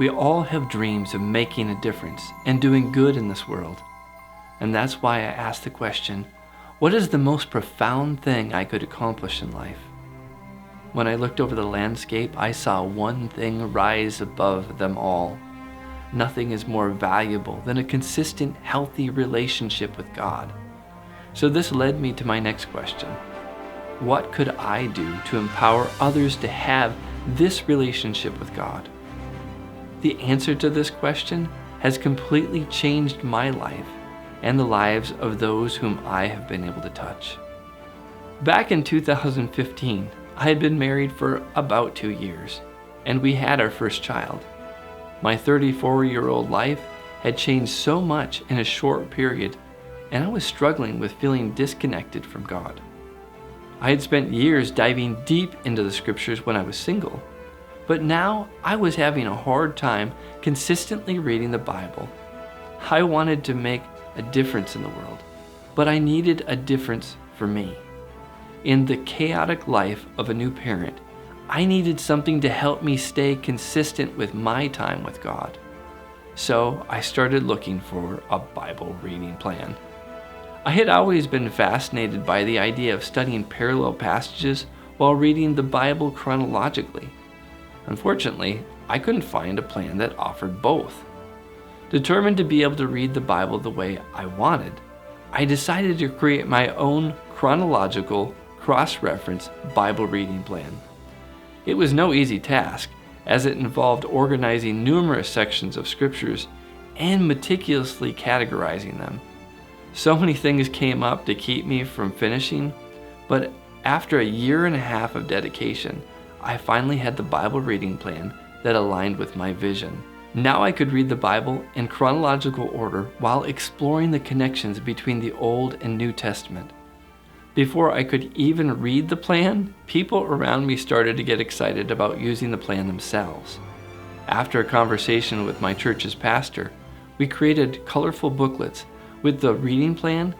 We all have dreams of making a difference and doing good in this world. And that's why I asked the question, what is the most profound thing I could accomplish in life? When I looked over the landscape, I saw one thing rise above them all. Nothing is more valuable than a consistent, healthy relationship with God. So this led me to my next question. What could I do to empower others to have this relationship with God? The answer to this question has completely changed my life and the lives of those whom I have been able to touch. Back in 2015, I had been married for about 2 years, and we had our first child. My 34-year-old life had changed so much in a short period, and I was struggling with feeling disconnected from God. I had spent years diving deep into the scriptures when I was single, but now I was having a hard time consistently reading the Bible. I wanted to make a difference in the world, but I needed a difference for me. In the chaotic life of a new parent, I needed something to help me stay consistent with my time with God. So I started looking for a Bible reading plan. I had always been fascinated by the idea of studying parallel passages while reading the Bible chronologically. Unfortunately, I couldn't find a plan that offered both. Determined to be able to read the Bible the way I wanted, I decided to create my own chronological, cross-reference Bible reading plan. It was no easy task, as it involved organizing numerous sections of scriptures and meticulously categorizing them. So many things came up to keep me from finishing, but after a year and a half of dedication, I finally had the Bible reading plan that aligned with my vision. Now I could read the Bible in chronological order while exploring the connections between the Old and New Testament. Before I could even read the plan, people around me started to get excited about using the plan themselves. After a conversation with my church's pastor, we created colorful booklets with the reading plan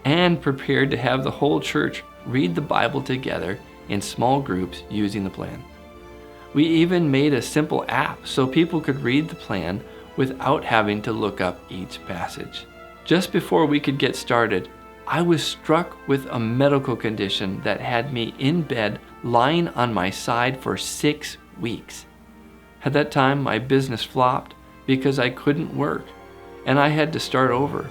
and prepared to have the whole church read the Bible together in small groups using the plan. We even made a simple app so people could read the plan without having to look up each passage. Just before we could get started, I was struck with a medical condition that had me in bed lying on my side for 6 weeks. At that time, my business flopped because I couldn't work, and I had to start over.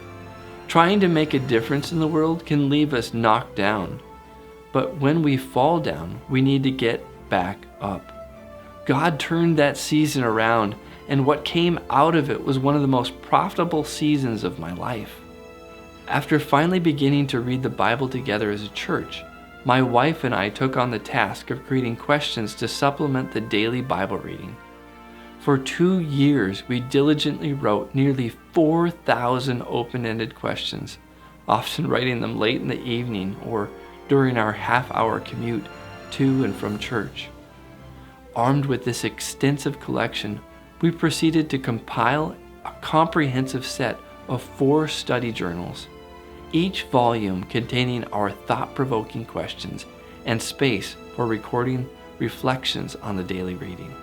Trying to make a difference in the world can leave us knocked down, but when we fall down, we need to get back up. God turned that season around, and what came out of it was one of the most profitable seasons of my life. After finally beginning to read the Bible together as a church, my wife and I took on the task of creating questions to supplement the daily Bible reading. For 2 years, we diligently wrote nearly 4,000 open-ended questions, often writing them late in the evening or during our half-hour commute to and from church. Armed with this extensive collection, we proceeded to compile a comprehensive set of 4 study journals, each volume containing our thought-provoking questions and space for recording reflections on the daily reading.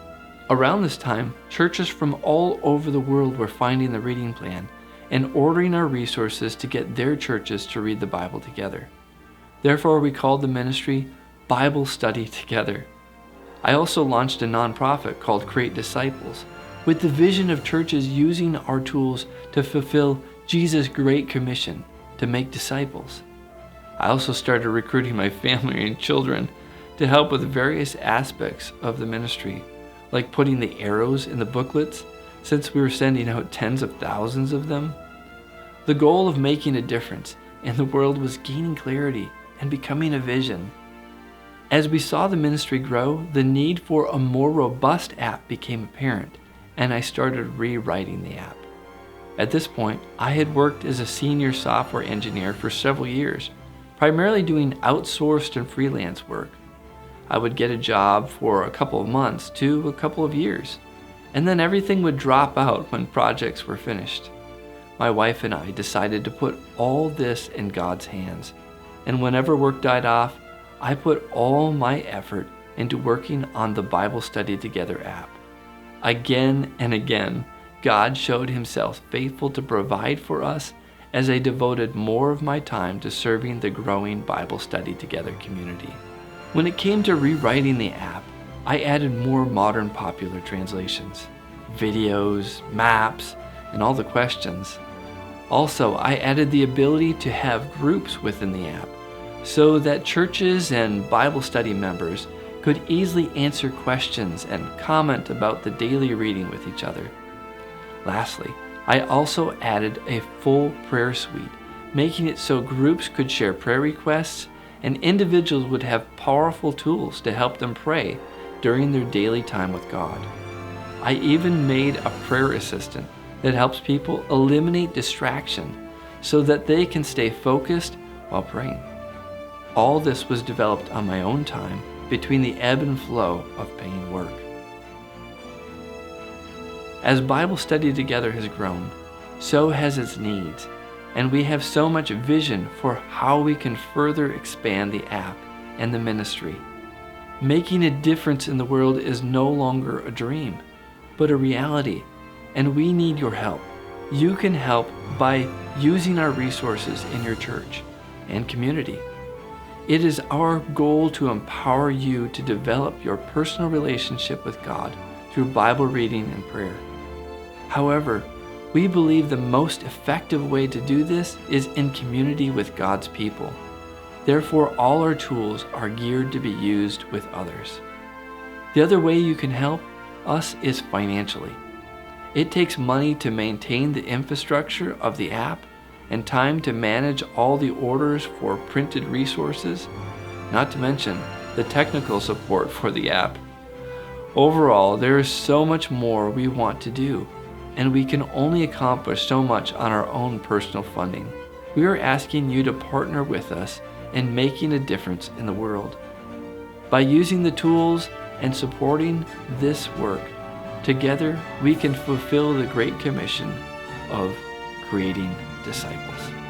Around this time, churches from all over the world were finding the reading plan and ordering our resources to get their churches to read the Bible together. Therefore, we called the ministry Bible Study Together. I also launched a nonprofit called Create Disciples, with the vision of churches using our tools to fulfill Jesus' Great Commission to make disciples. I also started recruiting my family and children to help with various aspects of the ministry, like putting the arrows in the booklets, since we were sending out tens of thousands of them. The goal of making a difference in the world was gaining clarity and becoming a vision. As we saw the ministry grow, the need for a more robust app became apparent, and I started rewriting the app. At this point, I had worked as a senior software engineer for several years, primarily doing outsourced and freelance work. I would get a job for a couple of months to a couple of years, and then everything would drop out when projects were finished. My wife and I decided to put all this in God's hands, and whenever work died off, I put all my effort into working on the Bible Study Together app. Again and again, God showed himself faithful to provide for us as I devoted more of my time to serving the growing Bible Study Together community. When it came to rewriting the app, I added more modern popular translations, videos, maps, and all the questions. Also, I added the ability to have groups within the app so that churches and Bible study members could easily answer questions and comment about the daily reading with each other. Lastly, I also added a full prayer suite, making it so groups could share prayer requests and individuals would have powerful tools to help them pray during their daily time with God. I even made a prayer assistant that helps people eliminate distraction so that they can stay focused while praying. All this was developed on my own time between the ebb and flow of paying work. As Bible Study Together has grown, so has its needs, and we have so much vision for how we can further expand the app and the ministry. Making a difference in the world is no longer a dream, but a reality, and we need your help. You can help by using our resources in your church and community. It is our goal to empower you to develop your personal relationship with God through Bible reading and prayer. However, we believe the most effective way to do this is in community with God's people. Therefore, all our tools are geared to be used with others. The other way you can help us is financially. It takes money to maintain the infrastructure of the app and time to manage all the orders for printed resources, not to mention the technical support for the app. Overall, there is so much more we want to do, and we can only accomplish so much on our own personal funding. We are asking you to partner with us in making a difference in the world. By using the tools and supporting this work, together we can fulfill the Great Commission of creating disciples.